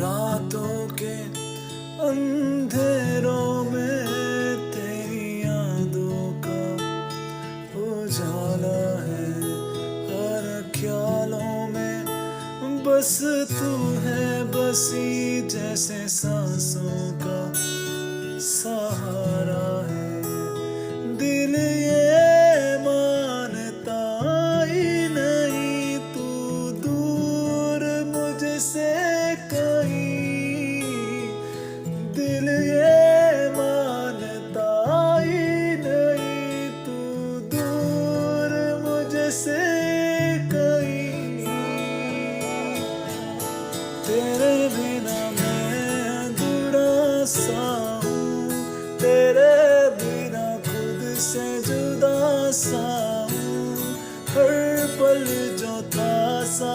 रातों के अंधेरों में तेरी यादों का उजाला है। हर ख्यालों में बस तू है, बसी जैसे सांसों का सहारा है। दिल ये मानता ही नहीं तू दूर मुझसे कहीं। दिल ये मानता ही नहीं तू दूर मुझसे कहीं। तेरे बिना मैं अधूरा सा हूँ, तेरे बिना खुद से जुदा सा हूँ। हर पल जो था सा